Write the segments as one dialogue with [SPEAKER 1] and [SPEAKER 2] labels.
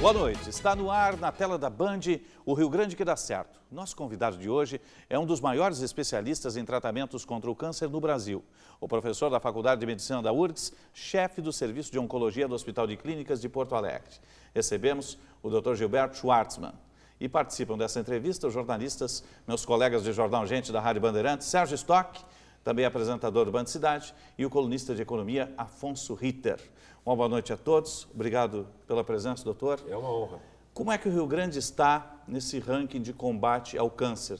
[SPEAKER 1] Boa noite. Está no ar, na tela da Band, o Rio Grande que dá certo. Nosso convidado de hoje é um dos maiores especialistas em tratamentos contra o câncer no Brasil. O professor da Faculdade de Medicina da URGS, chefe do Serviço de Oncologia do Hospital de Clínicas de Porto Alegre. Recebemos o Dr. Gilberto Schwartzman. E participam dessa entrevista os jornalistas, meus colegas de Jornal Gente da Rádio Bandeirantes, Sérgio Stock, também apresentador do Band Cidade, e o colunista de economia, Afonso Ritter. Uma boa noite a todos. Obrigado pela presença, doutor.
[SPEAKER 2] É uma honra.
[SPEAKER 1] Como é que o Rio Grande está nesse ranking de combate ao câncer?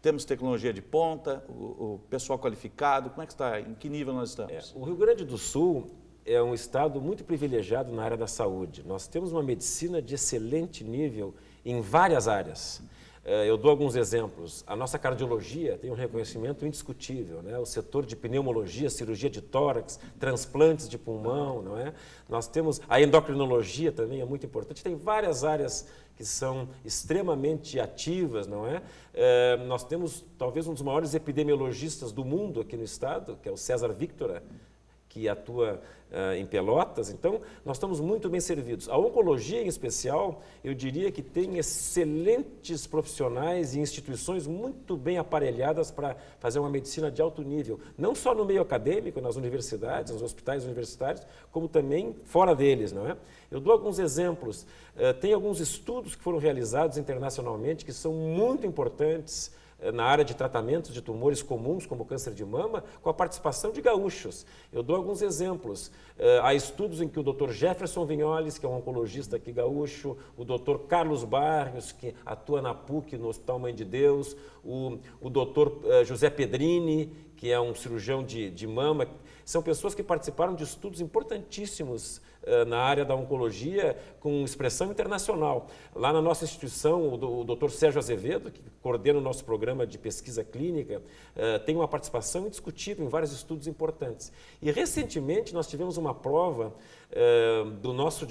[SPEAKER 1] Temos tecnologia de ponta, o pessoal qualificado, como é que está? Em que nível nós estamos?
[SPEAKER 2] O Rio Grande do Sul é um estado muito privilegiado na área da saúde. Nós temos uma medicina de excelente nível em várias áreas. Eu dou alguns exemplos. A nossa cardiologia tem um reconhecimento indiscutível, né? O setor de pneumologia, cirurgia de tórax, transplantes de pulmão, não é? Nós temos a endocrinologia também é muito importante. Tem várias áreas que são extremamente ativas, não é? Nós temos talvez um dos maiores epidemiologistas do mundo aqui no estado, que é o César Victora, que atua em Pelotas. Então, nós estamos muito bem servidos. A oncologia, em especial, eu diria que tem excelentes profissionais e instituições muito bem aparelhadas para fazer uma medicina de alto nível, não só no meio acadêmico, nas universidades, nos hospitais universitários, como também fora deles, não é? Eu dou alguns exemplos. Tem alguns estudos que foram realizados internacionalmente que são muito importantes na área de tratamentos de tumores comuns, como o câncer de mama, com a participação de gaúchos. Eu dou alguns exemplos. Há estudos em que o Dr. Jefferson Vignoles, que é um oncologista aqui gaúcho, o Dr. Carlos Barrios, que atua na PUC, no Hospital Mãe de Deus, o Dr. José Pedrini, que é um cirurgião de mama. São pessoas que participaram de estudos importantíssimos na área da oncologia com expressão internacional. Lá na nossa instituição, o Dr. Sérgio Azevedo, que coordena o nosso programa de pesquisa clínica, tem uma participação indiscutível em vários estudos importantes. E recentemente nós tivemos uma prova do nosso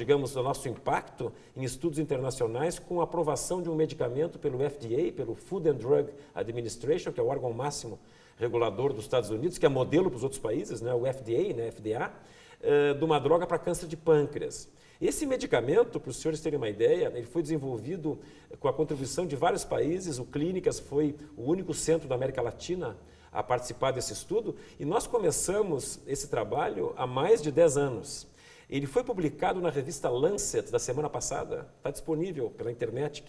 [SPEAKER 2] impacto em estudos internacionais com a aprovação de um medicamento pelo FDA, pelo Food and Drug Administration, que é o órgão máximo regulador dos Estados Unidos, que é modelo para os outros países, né, o FDA, né, FDA, de uma droga para câncer de pâncreas. Esse medicamento, para os senhores terem uma ideia, ele foi desenvolvido com a contribuição de vários países. O Clínicas foi o único centro da América Latina a participar desse estudo, e nós começamos esse trabalho há mais de 10 anos. Ele foi publicado na revista Lancet da semana passada, está disponível pela internet,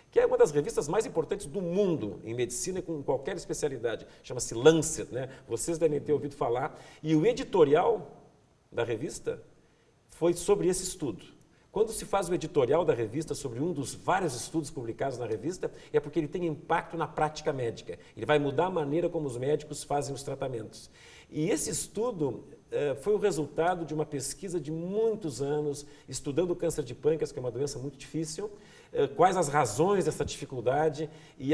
[SPEAKER 2] que é uma das revistas mais importantes do mundo em medicina com qualquer especialidade, chama-se Lancet, né? Vocês devem ter ouvido falar, e o editorial da revista foi sobre esse estudo. Quando se faz o editorial da revista sobre um dos vários estudos publicados na revista, é porque ele tem impacto na prática médica. Ele vai mudar a maneira como os médicos fazem os tratamentos. E esse estudo foi o resultado de uma pesquisa de muitos anos, estudando o câncer de pâncreas, que é uma doença muito difícil, quais as razões dessa dificuldade, e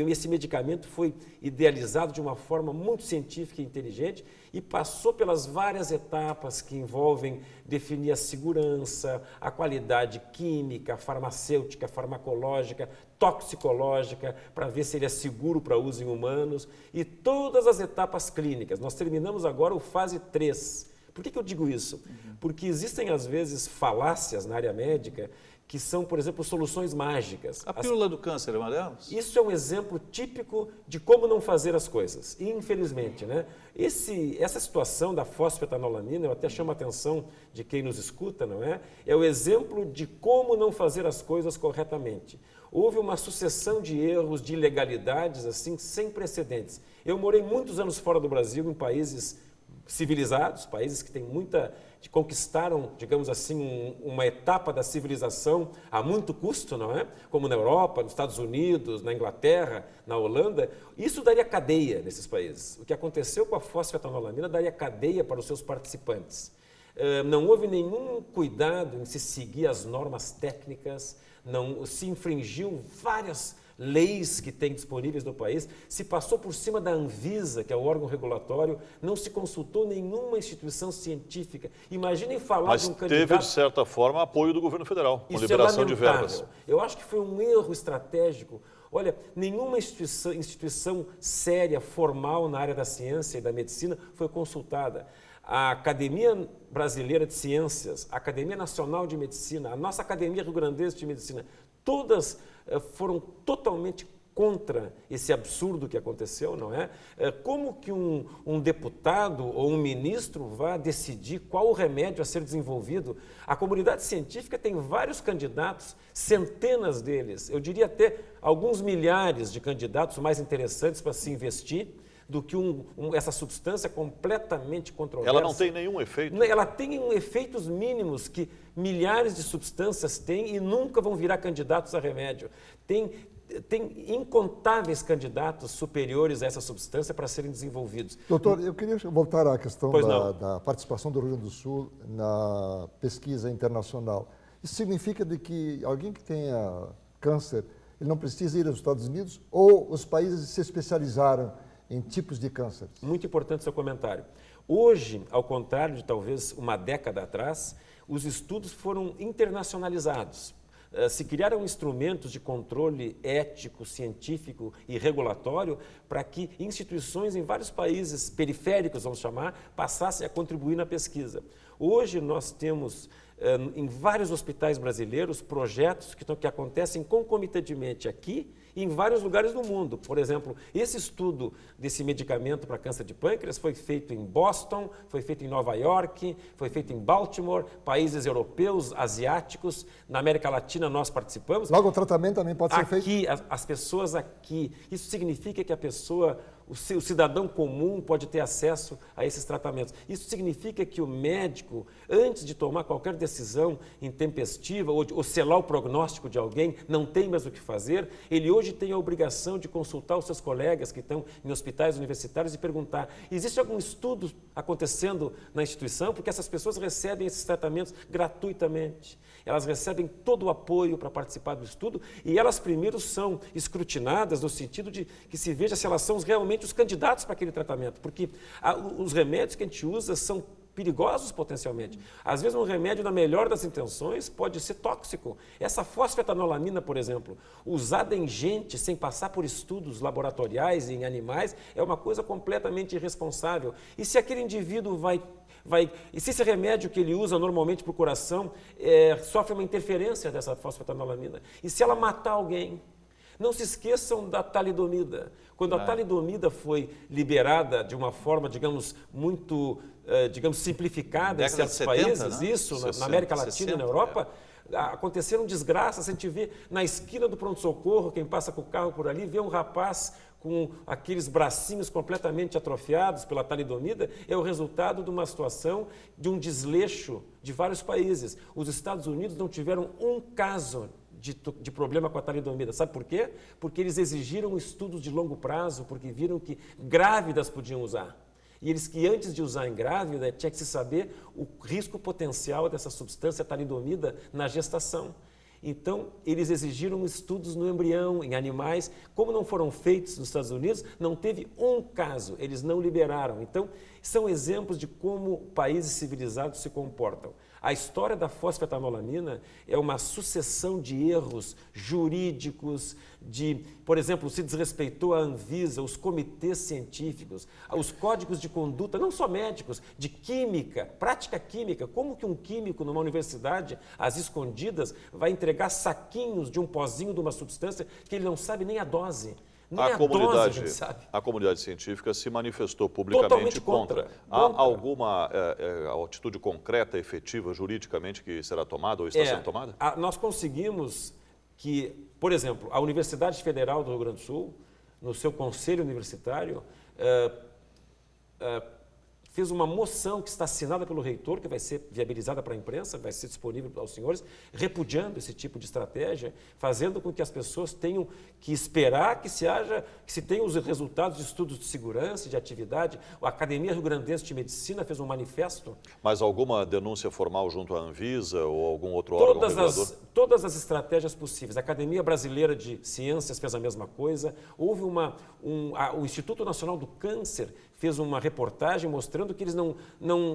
[SPEAKER 2] esse medicamento foi idealizado de uma forma muito científica e inteligente e passou pelas várias etapas que envolvem definir a segurança, a qualidade química, farmacêutica, farmacológica, toxicológica, para ver se ele é seguro para uso em humanos, e todas as etapas clínicas. Nós terminamos agora o fase 3. Por que eu digo isso? Porque existem, às vezes, falácias na área médica que são, por exemplo, soluções mágicas.
[SPEAKER 1] A pílula do câncer é uma delas?
[SPEAKER 2] Isso é um exemplo típico de como não fazer as coisas, infelizmente, né? Essa situação da fosfetanolamina, eu até chamo a atenção de quem nos escuta, não é? É o exemplo de como não fazer as coisas corretamente. Houve uma sucessão de erros, de ilegalidades, assim, sem precedentes. Eu morei muitos anos fora do Brasil, em países civilizados, países que têm que conquistaram, digamos assim, uma etapa da civilização a muito custo, não é? Como na Europa, nos Estados Unidos, na Inglaterra, na Holanda. Isso daria cadeia nesses países. O que aconteceu com a fosfetanolamina daria cadeia para os seus participantes. Não houve nenhum cuidado em se seguir as normas técnicas, não se infringiu várias leis que tem disponíveis no país, se passou por cima da Anvisa, que é o órgão regulatório, não se consultou nenhuma instituição científica. Imaginem falar de um candidato...
[SPEAKER 3] Mas teve, de certa forma, apoio do governo federal, com liberação de verbas.
[SPEAKER 2] Eu acho que foi um erro estratégico. Olha, nenhuma instituição séria, formal na área da ciência e da medicina foi consultada. a Academia Brasileira de Ciências, a Academia Nacional de Medicina, a nossa Academia Rio-Grandense de Medicina, todas foram totalmente contra esse absurdo que aconteceu, não é? Como que um deputado ou um ministro vai decidir qual o remédio a ser desenvolvido? A comunidade científica tem vários candidatos, centenas deles, eu diria até alguns milhares de candidatos mais interessantes para se investir do que essa substância completamente controversa.
[SPEAKER 3] Ela não tem nenhum efeito?
[SPEAKER 2] Ela tem efeitos mínimos que milhares de substâncias têm e nunca vão virar candidatos a remédio. Tem incontáveis candidatos superiores a essa substância para serem desenvolvidos.
[SPEAKER 4] Doutor, eu queria voltar à questão da participação do Rio Grande do Sul na pesquisa internacional. Isso significa de que alguém que tenha câncer, ele não precisa ir aos Estados Unidos, ou os países se especializaram em tipos de câncer?
[SPEAKER 2] Muito importante seu comentário. Hoje, ao contrário de talvez uma década atrás, os estudos foram internacionalizados. Se criaram instrumentos de controle ético, científico e regulatório para que instituições em vários países periféricos, vamos chamar, passassem a contribuir na pesquisa. Hoje nós temos em vários hospitais brasileiros projetos que acontecem concomitantemente aqui e em vários lugares do mundo. Por exemplo, esse estudo desse medicamento para câncer de pâncreas foi feito em Boston, foi feito em Nova York, foi feito em Baltimore, países europeus, asiáticos, na América Latina nós participamos.
[SPEAKER 4] Logo, o tratamento também pode ser feito?
[SPEAKER 2] Aqui, as pessoas aqui, isso significa que a pessoa, o cidadão comum pode ter acesso a esses tratamentos. Isso significa que o médico, antes de tomar qualquer decisão intempestiva ou selar o prognóstico de alguém, não tem mais o que fazer, ele hoje tem a obrigação de consultar os seus colegas que estão em hospitais universitários e perguntar: existe algum estudo acontecendo na instituição? Porque essas pessoas recebem esses tratamentos gratuitamente. Elas recebem todo o apoio para participar do estudo e elas primeiro são escrutinadas no sentido de que se veja se elas são realmente os candidatos para aquele tratamento, porque os remédios que a gente usa são perigosos potencialmente. Às vezes um remédio, na melhor das intenções, pode ser tóxico. Essa fosfetanolamina, por exemplo, usada em gente sem passar por estudos laboratoriais em animais, é uma coisa completamente irresponsável. E se aquele indivíduo e se esse remédio que ele usa normalmente para o coração sofre uma interferência dessa fosfetanolamina? E se ela matar alguém? Não se esqueçam da talidomida. Quando a talidomida foi liberada de uma forma, digamos, muito simplificada em certos
[SPEAKER 1] 70,
[SPEAKER 2] países,
[SPEAKER 1] né?
[SPEAKER 2] isso,
[SPEAKER 1] 60,
[SPEAKER 2] na América Latina
[SPEAKER 1] 60,
[SPEAKER 2] e na Europa, aconteceram desgraças. A gente vê na esquina do pronto-socorro, quem passa com o carro por ali, vê um rapaz com aqueles bracinhos completamente atrofiados pela talidomida, é o resultado de uma situação, de um desleixo de vários países. Os Estados Unidos não tiveram um caso de problema com a talidomida. Sabe por quê? Porque eles exigiram estudos de longo prazo, porque viram que grávidas podiam usar. E eles que antes de usar em grávida, tinha que se saber o risco potencial dessa substância talidomida na gestação. Então, eles exigiram estudos no embrião, em animais. Como não foram feitos nos Estados Unidos, não teve um caso, eles não liberaram. Então, são exemplos de como países civilizados se comportam. A história da fosfetanolamina é uma sucessão de erros jurídicos, por exemplo, se desrespeitou a Anvisa, os comitês científicos, os códigos de conduta, não só médicos, de química, prática química. Como que um químico numa universidade, às escondidas, vai entregar saquinhos de um pozinho de uma substância que ele não sabe nem a dose?
[SPEAKER 3] A comunidade científica se manifestou publicamente contra. Há alguma atitude concreta, efetiva, juridicamente, que será tomada ou está sendo tomada?
[SPEAKER 2] Nós conseguimos que, por exemplo, a Universidade Federal do Rio Grande do Sul, no seu conselho universitário, fez uma moção que está assinada pelo reitor, que vai ser viabilizada para a imprensa, vai ser disponível aos senhores, repudiando esse tipo de estratégia, fazendo com que as pessoas tenham que esperar que se tenham os resultados de estudos de segurança, de atividade. A Academia Rio-Grandense de Medicina fez um manifesto.
[SPEAKER 3] Mas alguma denúncia formal junto à Anvisa ou algum outro órgão regulador?
[SPEAKER 2] Todas as estratégias possívees. A Academia Brasileira de Ciências fez a mesma coisa. Houve o Instituto Nacional do Câncer fez uma reportagem mostrando que eles não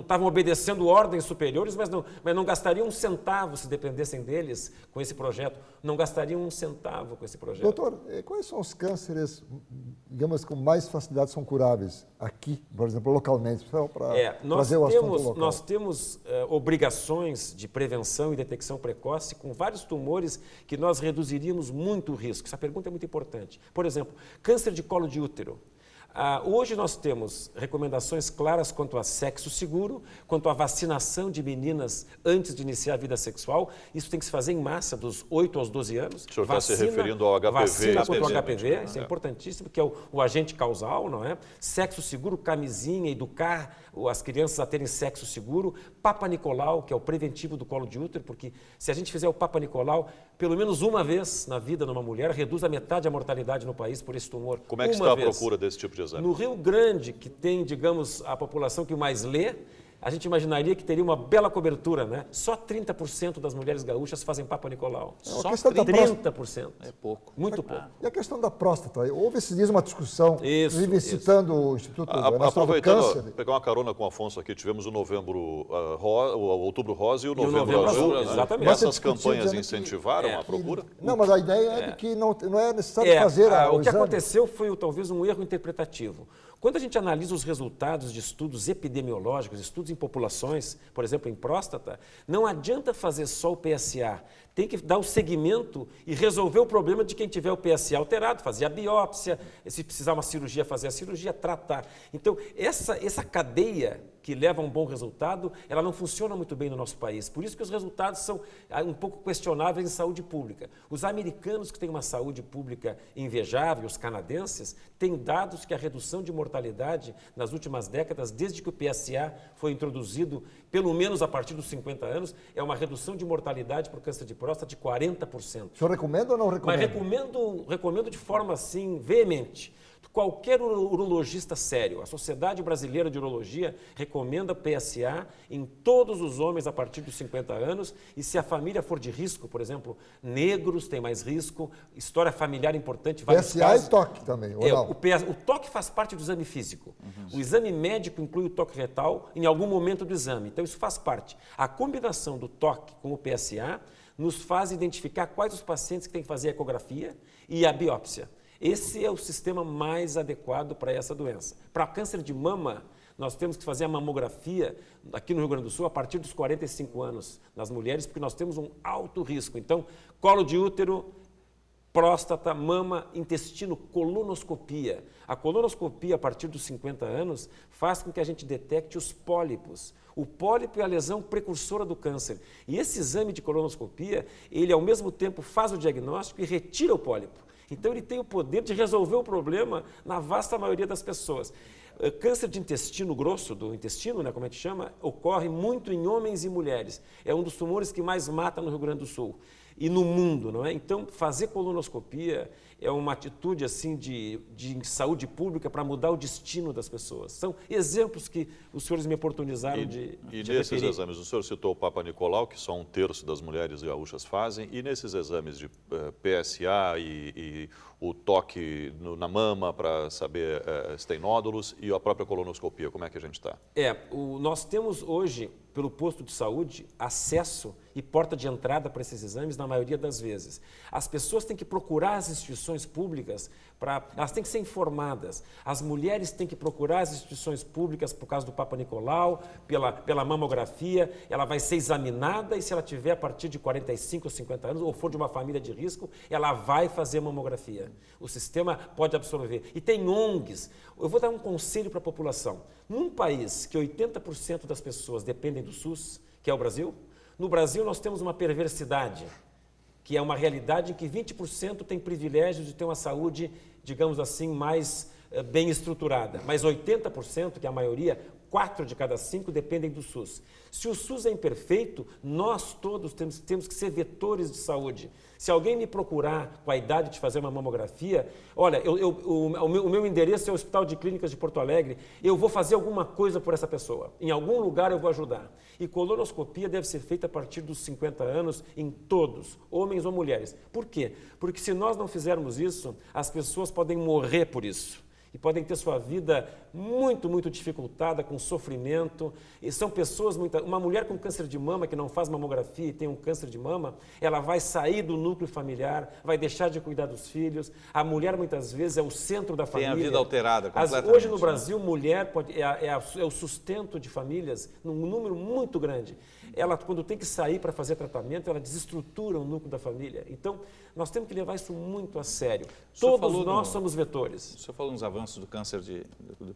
[SPEAKER 2] estavam obedecendo ordens superiores, mas não gastariam um centavo se dependessem deles com esse projeto. Não gastariam um centavo com esse projeto.
[SPEAKER 4] Doutor, quais são os cânceres digamos, com mais facilidade são curáveis aqui, por exemplo, localmente, para trazer o assunto local?
[SPEAKER 2] Nós temos obrigações de prevenção e detecção precoce com vários tumores que nós reduziríamos muito o risco. Essa pergunta é muito importante. Por exemplo, câncer de colo de útero. Hoje nós temos recomendações claras quanto a sexo seguro, quanto à vacinação de meninas antes de iniciar a vida sexual. Isso tem que se fazer em massa, dos 8 aos 12 anos.
[SPEAKER 3] O senhor está se referindo ao HPV?
[SPEAKER 2] Vacina contra o HPV, isso é importantíssimo, que é o agente causal, não é? Sexo seguro, camisinha, educar as crianças a terem sexo seguro. Papa Nicolau, que é o preventivo do colo de útero, porque se a gente fizer o Papa Nicolau, pelo menos uma vez na vida numa mulher, reduz a metade a mortalidade no país por esse tumor.
[SPEAKER 3] Como é que está a procura desse tipo de exame?
[SPEAKER 2] No Rio Grande, que tem, digamos, a população que mais lê, a gente imaginaria que teria uma bela cobertura, né? Só 30% das mulheres gaúchas fazem Papa Nicolau.
[SPEAKER 4] Só
[SPEAKER 2] 30%.
[SPEAKER 1] É pouco.
[SPEAKER 2] Muito pouco.
[SPEAKER 4] E a questão da próstata? Houve esses dias uma discussão, inclusive citando o Instituto Nacional do Câncer.
[SPEAKER 3] Pegar uma carona com o Afonso aqui, tivemos o o Outubro Rosa e o Novembro Azul. Né?
[SPEAKER 2] Exatamente.
[SPEAKER 3] Essas campanhas incentivaram a procura?
[SPEAKER 4] Não, mas a ideia é de que não é necessário fazer
[SPEAKER 2] o que aconteceu foi talvez um erro interpretativo. Quando a gente analisa os resultados de estudos epidemiológicos, estudos em populações, por exemplo, em próstata, não adianta fazer só o PSA. Tem que dar o segmento e resolver o problema de quem tiver o PSA alterado, fazer a biópsia, se precisar uma cirurgia, fazer a cirurgia, tratar. Então, essa cadeia que leva a um bom resultado, ela não funciona muito bem no nosso país. Por isso que os resultados são um pouco questionáveis em saúde pública. Os americanos, que têm uma saúde pública invejável, os canadenses, têm dados que a redução de mortalidade nas últimas décadas, desde que o PSA foi introduzido, pelo menos a partir dos 50 anos, é uma redução de mortalidade por câncer de próstata de 40%.
[SPEAKER 4] O senhor recomenda ou não recomenda?
[SPEAKER 2] Mas recomendo de forma, assim, veemente. Qualquer urologista sério, a Sociedade Brasileira de Urologia recomenda PSA em todos os homens a partir dos 50 anos e se a família for de risco, por exemplo, negros têm mais risco, história familiar importante.
[SPEAKER 4] PSA e toque também, ou não?
[SPEAKER 2] O toque faz parte do exame físico. O exame médico inclui o toque retal em algum momento do exame, então isso faz parte. A combinação do toque com o PSA nos faz identificar quais os pacientes que têm que fazer a ecografia e a biópsia. Esse é o sistema mais adequado para essa doença. Para câncer de mama, nós temos que fazer a mamografia aqui no Rio Grande do Sul a partir dos 45 anos nas mulheres, porque nós temos um alto risco. Então, colo de útero, próstata, mama, intestino, colonoscopia. A colonoscopia, a partir dos 50 anos, faz com que a gente detecte os pólipos. O pólipo é a lesão precursora do câncer. E esse exame de colonoscopia, ele ao mesmo tempo faz o diagnóstico e retira o pólipo. Então, ele tem o poder de resolver o problema na vasta maioria das pessoas. Câncer de intestino grosso, do intestino, né, como a gente chama, ocorre muito em homens e mulheres. É um dos tumores que mais mata no Rio Grande do Sul e no mundo, não é? Então, fazer colonoscopia é uma atitude assim de saúde pública para mudar o destino das pessoas. São exemplos que os senhores me oportunizaram de
[SPEAKER 3] nesses
[SPEAKER 2] referir.
[SPEAKER 3] exames, o senhor citou o Papa Nicolau, que só 1/3 das mulheres gaúchas fazem, e nesses exames de PSA e o toque na mama para saber se tem nódulos e a própria colonoscopia, como é que a gente está?
[SPEAKER 2] Nós temos hoje, pelo posto de saúde, acesso e porta de entrada para esses exames na maioria das vezes. As pessoas têm que procurar as instituições públicas, elas têm que ser informadas. As mulheres têm que procurar as instituições públicas por causa do Papa Nicolau, pela mamografia, ela vai ser examinada e se ela tiver a partir de 45 ou 50 anos, ou for de uma família de risco, ela vai fazer mamografia. O sistema pode absorver. E tem ONGs. Eu vou dar um conselho para a população. Num país que 80% das pessoas dependem do SUS, que é o Brasil, no Brasil nós temos uma perversidade, que é uma realidade em que 20% tem privilégio de ter uma saúde, digamos assim, mais bem estruturada. Mas 80%, que é a maioria, 4 de cada 5 dependem do SUS. Se o SUS é imperfeito, nós todos temos que ser vetores de saúde. Se alguém me procurar com a idade de fazer uma mamografia, olha, o meu endereço é o Hospital de Clínicas de Porto Alegre, eu vou fazer alguma coisa por essa pessoa. Em algum lugar eu vou ajudar. E colonoscopia deve ser feita a partir dos 50 anos em todos, homens ou mulheres. Por quê? Porque se nós não fizermos isso, as pessoas podem morrer por isso. e podem ter sua vida muito dificultada, com sofrimento. E são pessoas, uma mulher com câncer de mama que não faz mamografia e tem um câncer de mama, ela vai sair do núcleo familiar, vai deixar de cuidar dos filhos. A mulher muitas vezes é o centro da família.
[SPEAKER 1] Tem a vida alterada completamente.
[SPEAKER 2] Hoje no Brasil, mulher é o sustento de famílias num número muito grande. Ela, quando tem que sair para fazer tratamento, ela desestrutura o núcleo da família. Então, nós temos que levar isso muito a sério. Todos nós somos vetores.
[SPEAKER 1] O senhor falou nos avanços do câncer de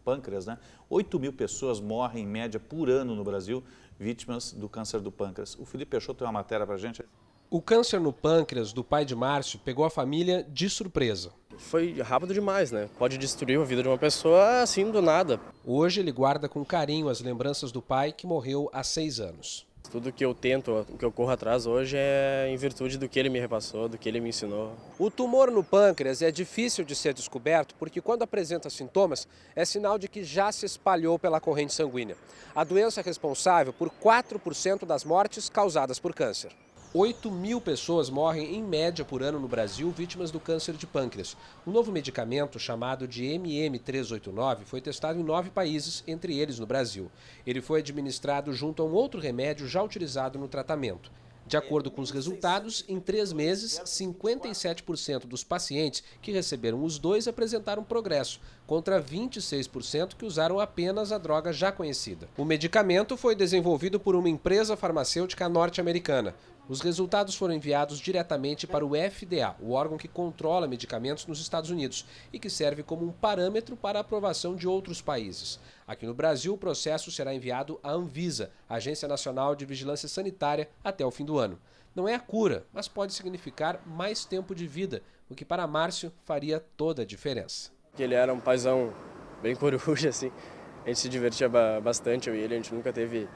[SPEAKER 1] pâncreas, né? 8 mil pessoas morrem, em média, por ano no Brasil, vítimas do câncer do pâncreas. O Felipe Peixoto tem uma matéria para a gente.
[SPEAKER 5] O câncer no pâncreas do pai de Márcio pegou a família de surpresa.
[SPEAKER 6] Foi rápido demais, né? Pode destruir a vida de uma pessoa assim do nada.
[SPEAKER 5] Hoje ele guarda com carinho as lembranças do pai que morreu há 6 anos.
[SPEAKER 6] Tudo que eu tento, o que eu corro atrás hoje é em virtude do que ele me repassou, do que ele me ensinou.
[SPEAKER 5] O tumor no pâncreas é difícil de ser descoberto porque quando apresenta sintomas é sinal de que já se espalhou pela corrente sanguínea. A doença é responsável por 4% das mortes causadas por câncer. 8 mil pessoas morrem em média por ano no Brasil vítimas do câncer de pâncreas. Um novo medicamento chamado de MM389 foi testado em 9 países, entre eles no Brasil. Ele foi administrado junto a um outro remédio já utilizado no tratamento. De acordo com os resultados, em 3 meses, 57% dos pacientes que receberam os dois apresentaram progresso, contra 26% que usaram apenas a droga já conhecida. O medicamento foi desenvolvido por uma empresa farmacêutica norte-americana. Os resultados foram enviados diretamente para o FDA, o órgão que controla medicamentos nos Estados Unidos e que serve como um parâmetro para a aprovação de outros países. Aqui no Brasil, o processo será enviado à Anvisa, Agência Nacional de Vigilância Sanitária, até o fim do ano. Não é a cura, mas pode significar mais tempo de vida, o que para Márcio faria toda a diferença.
[SPEAKER 6] Ele era um paizão bem coruja, assim. A gente se divertia bastante, eu e ele, a gente nunca teve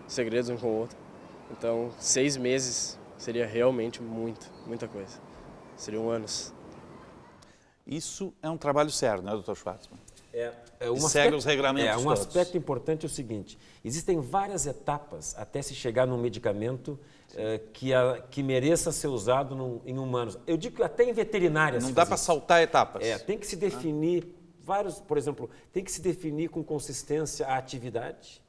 [SPEAKER 6] segredos um com o outro. Então, 6 meses seria realmente muita coisa. Seriam anos.
[SPEAKER 1] Isso é um trabalho sério, né, doutor Schwartzman?
[SPEAKER 2] Segue
[SPEAKER 1] os regramentos
[SPEAKER 2] um aspecto importante é o seguinte, existem várias etapas até se chegar num medicamento que mereça ser usado em humanos. Eu digo que até em veterinárias.
[SPEAKER 1] Não dá para saltar etapas.
[SPEAKER 2] Tem que se definir por exemplo, tem que se definir com consistência a atividade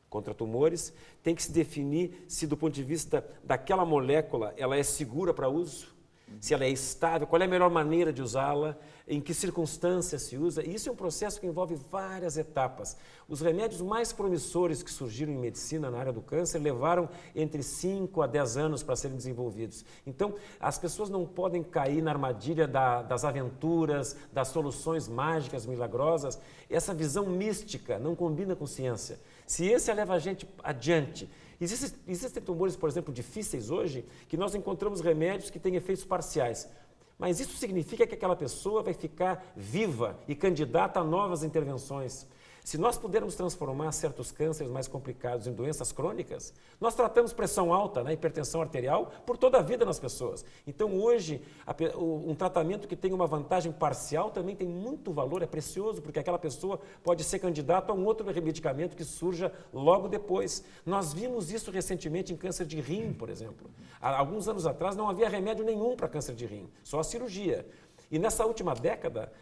[SPEAKER 2] contra tumores, tem que se definir se do ponto de vista daquela molécula ela é segura para uso, se ela é estável, qual é a melhor maneira de usá-la, em que circunstâncias se usa. Isso é um processo que envolve várias etapas. Os remédios mais promissores que surgiram em medicina na área do câncer levaram entre 5 a 10 anos para serem desenvolvidos. Então, as pessoas não podem cair na armadilha das aventuras, das soluções mágicas, milagrosas. Essa visão mística não combina com ciência. Ciência leva a gente adiante. Existem tumores, por exemplo, difíceis hoje, que nós encontramos remédios que têm efeitos parciais. Mas isso significa que aquela pessoa vai ficar viva e candidata a novas intervenções. Se nós pudermos transformar certos cânceres mais complicados em doenças crônicas, nós tratamos pressão alta, né, hipertensão arterial, por toda a vida nas pessoas. Então, hoje, um tratamento que tem uma vantagem parcial também tem muito valor, é precioso, porque aquela pessoa pode ser candidata a um outro medicamento que surja logo depois. Nós vimos isso recentemente em câncer de rim, por exemplo. Há alguns anos atrás não havia remédio nenhum para câncer de rim, só a cirurgia. E nessa última década,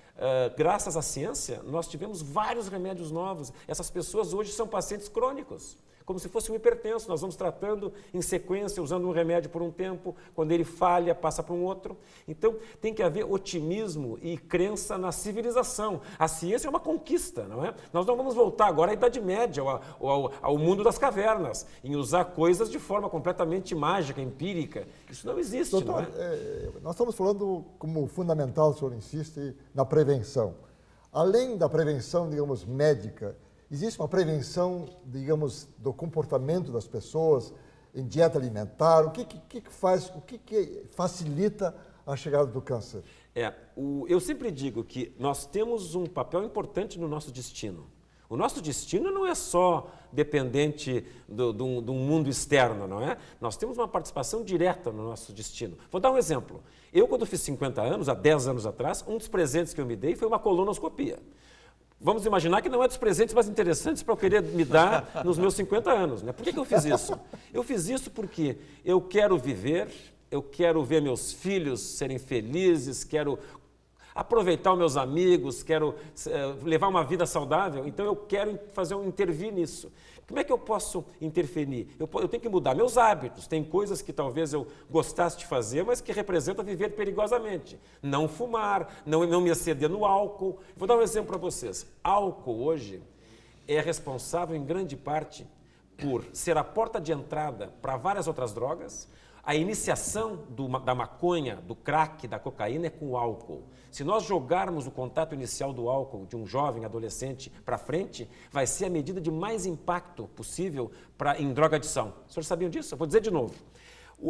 [SPEAKER 2] graças à ciência, nós tivemos vários remédios novos. Essas pessoas hoje são pacientes crônicos, como se fosse um hipertenso. Nós vamos tratando em sequência, usando um remédio por um tempo, quando ele falha, passa para um outro. Então, tem que haver otimismo e crença na civilização. A ciência é uma conquista, não é? Nós não vamos voltar agora à Idade Média, ao mundo das cavernas, em usar coisas de forma completamente mágica, empírica. Isso não existe,
[SPEAKER 4] doutor,
[SPEAKER 2] não é?
[SPEAKER 4] Nós estamos falando como fundamental, o senhor insiste, na prevenção. Além da prevenção, digamos, médica, existe uma prevenção, digamos, do comportamento das pessoas em dieta alimentar? O que facilita a chegada do câncer?
[SPEAKER 2] Eu sempre digo que nós temos um papel importante no nosso destino. O nosso destino não é só dependente do mundo externo, não é? Nós temos uma participação direta no nosso destino. Vou dar um exemplo. Eu, quando fiz 50 anos, há 10 anos atrás, um dos presentes que eu me dei foi uma colonoscopia. Vamos imaginar que não é dos presentes mais interessantes para eu querer me dar nos meus 50 anos. Né? Por que eu fiz isso? Eu fiz isso porque eu quero viver, eu quero ver meus filhos serem felizes, quero aproveitar os meus amigos, quero levar uma vida saudável, então eu quero intervir nisso. Como é que eu posso interferir? Eu tenho que mudar meus hábitos. Tem coisas que talvez eu gostasse de fazer, mas que representam viver perigosamente. Não fumar, não me exceder no álcool. Vou dar um exemplo para vocês. Álcool hoje é responsável em grande parte por ser a porta de entrada para várias outras drogas. A iniciação da maconha, do crack, da cocaína é com o álcool. Se nós jogarmos o contato inicial do álcool de um jovem adolescente para frente, vai ser a medida de mais impacto possível em drogadição. Os senhores sabiam disso? Eu vou dizer de novo.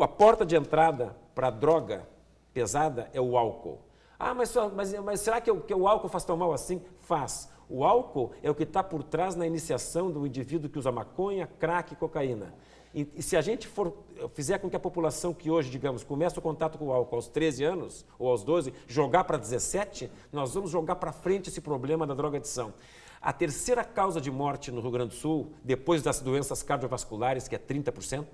[SPEAKER 2] A porta de entrada para a droga pesada é o álcool. Ah, mas será que o álcool faz tão mal assim? Faz. O álcool é o que está por trás na iniciação do indivíduo que usa maconha, crack e cocaína. E se a gente fizer com que a população que hoje, digamos, começa o contato com o álcool aos 13 anos ou aos 12, jogar para 17, nós vamos jogar para frente esse problema da drogadição. A terceira causa de morte no Rio Grande do Sul, depois das doenças cardiovasculares, que é 30%,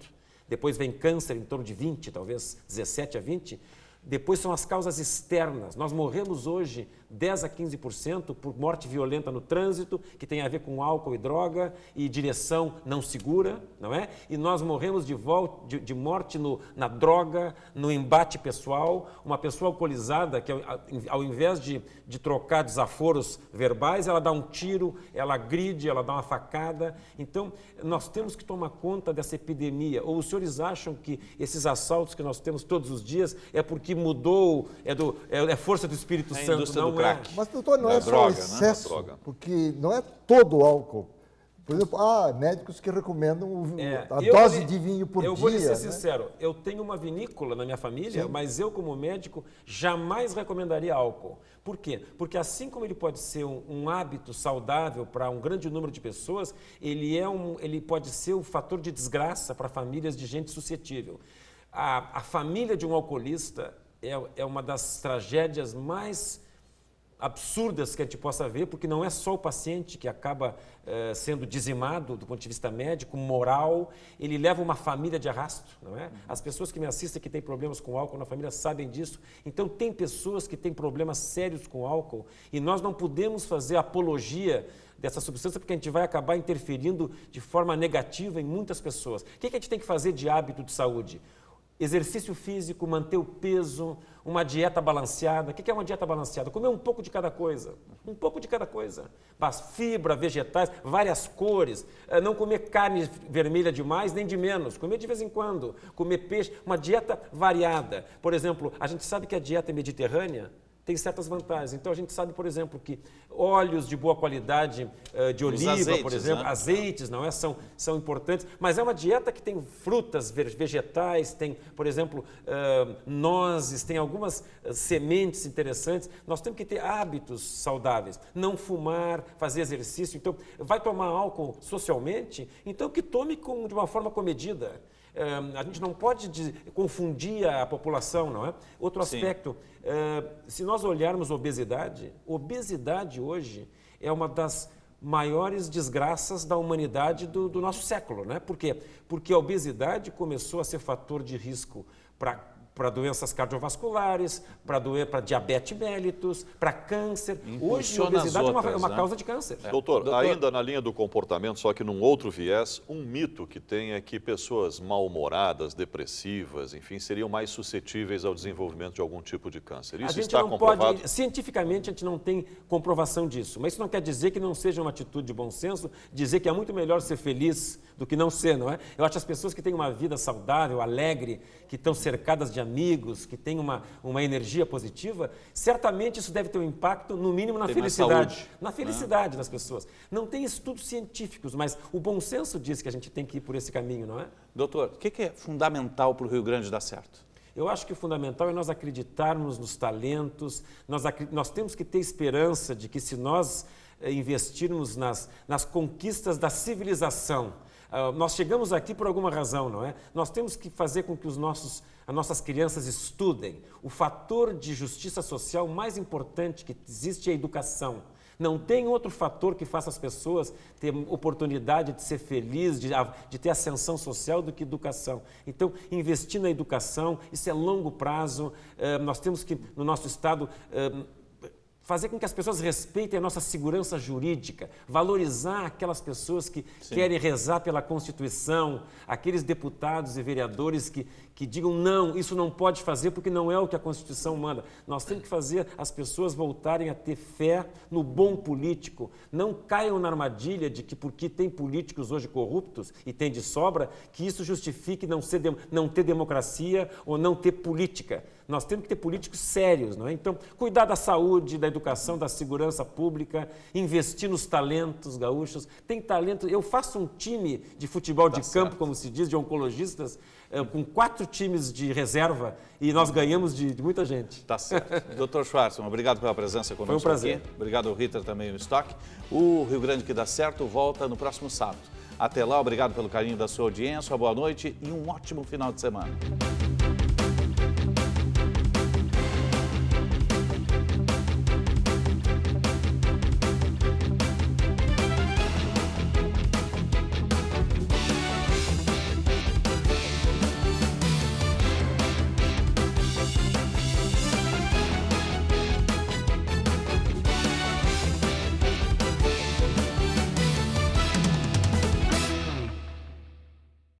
[SPEAKER 2] depois vem câncer em torno de 20%, talvez 17% a 20%, depois são as causas externas. Nós morremos hoje 10% a 15% por morte violenta no trânsito, que tem a ver com álcool e droga e direção não segura, não é? E nós morremos de morte na droga, no embate pessoal. Uma pessoa alcoolizada que, ao invés de trocar desaforos verbais, ela dá um tiro, ela agride, ela dá uma facada. Então, nós temos que tomar conta dessa epidemia. Ou os senhores acham que esses assaltos que nós temos todos os dias é porque mudou, é força do Espírito Santo, não é?
[SPEAKER 4] Mas, doutor, não é só
[SPEAKER 3] droga,
[SPEAKER 4] excesso,
[SPEAKER 3] né?
[SPEAKER 4] porque não é todo o álcool. Por exemplo, há médicos que recomendam a dose de vinho por dia.
[SPEAKER 2] Eu vou lhe ser sincero, eu tenho uma vinícola na minha família, sim, mas eu, como médico, jamais recomendaria álcool. Por quê? Porque assim como ele pode ser um hábito saudável para um grande número de pessoas, ele pode ser um fator de desgraça para famílias de gente suscetível. A família de um alcoolista é uma das tragédias mais absurdas que a gente possa ver, porque não é só o paciente que acaba sendo dizimado do ponto de vista médico, moral, ele leva uma família de arrasto, não é? As pessoas que me assistem que têm problemas com álcool na família sabem disso. Então tem pessoas que têm problemas sérios com álcool e nós não podemos fazer apologia dessa substância porque a gente vai acabar interferindo de forma negativa em muitas pessoas. O que a gente tem que fazer de hábito de saúde? Exercício físico, manter o peso, uma dieta balanceada. O que é uma dieta balanceada? Comer um pouco de cada coisa. Um pouco de cada coisa. Fibra, vegetais, várias cores. Não comer carne vermelha demais, nem de menos. Comer de vez em quando. Comer peixe. Uma dieta variada. Por exemplo, a gente sabe que a dieta mediterrânea tem certas vantagens. Então, a gente sabe, por exemplo, que óleos de boa qualidade, de oliva, azeites, por exemplo, né? Azeites, não é? São importantes, mas é uma dieta que tem frutas, vegetais, tem, por exemplo, nozes, tem algumas sementes interessantes. Nós temos que ter hábitos saudáveis, não fumar, fazer exercício. Então, vai tomar álcool socialmente, então que tome de uma forma comedida. A gente não pode confundir a população, não é? Outro aspecto, se nós olharmos obesidade hoje é uma das maiores desgraças da humanidade do nosso século, né? Por quê? Porque a obesidade começou a ser fator de risco para doenças cardiovasculares, para diabetes mellitus, para câncer. Hoje, a obesidade é uma causa de câncer.
[SPEAKER 3] Doutor, ainda na linha do comportamento, só que num outro viés, um mito que tem é que pessoas mal-humoradas, depressivas, enfim, seriam mais suscetíveis ao desenvolvimento de algum tipo de câncer. Isso está comprovado?
[SPEAKER 2] Cientificamente, a gente não tem comprovação disso, mas isso não quer dizer que não seja uma atitude de bom senso, dizer que é muito melhor ser feliz do que não ser, não é? Eu acho que as pessoas que têm uma vida saudável, alegre, que estão cercadas de amigos, que têm uma energia positiva, certamente isso deve ter um impacto, no mínimo, na felicidade. Na felicidade das pessoas. Não tem estudos científicos, mas o bom senso diz que a gente tem que ir por esse caminho, não é?
[SPEAKER 1] Doutor, o que é fundamental para o Rio Grande dar certo?
[SPEAKER 2] Eu acho que o fundamental é nós acreditarmos nos talentos, nós temos que ter esperança de que se nós investirmos nas conquistas da civilização, nós chegamos aqui por alguma razão, não é? Nós temos que fazer com que as nossas crianças estudem. O fator de justiça social mais importante que existe é a educação. Não tem outro fator que faça as pessoas ter oportunidade de ser feliz, de ter ascensão social do que educação. Então, investir na educação, isso é longo prazo. Nós temos que, no nosso estado, fazer com que as pessoas respeitem a nossa segurança jurídica, valorizar aquelas pessoas que querem rezar pela Constituição, aqueles deputados e vereadores que digam não, isso não pode fazer porque não é o que a Constituição manda. Nós temos que fazer as pessoas voltarem a ter fé no bom político. Não caiam na armadilha de que porque tem políticos hoje corruptos e tem de sobra, que isso justifique não ter democracia ou não ter política. Nós temos que ter políticos sérios, não é? Então, cuidar da saúde, da educação, da segurança pública, investir nos talentos gaúchos. Tem talento. Eu faço um time de futebol de campo, como se diz, de oncologistas, com 4 times de reserva e nós ganhamos de muita gente.
[SPEAKER 1] Tá certo. Dr. Schwartzman, obrigado pela presença conosco.
[SPEAKER 2] Foi um prazer.
[SPEAKER 1] Aqui. Obrigado ao Ritter também no estoque. O Rio Grande que dá certo volta no próximo sábado. Até lá, obrigado pelo carinho da sua audiência, boa noite e um ótimo final de semana.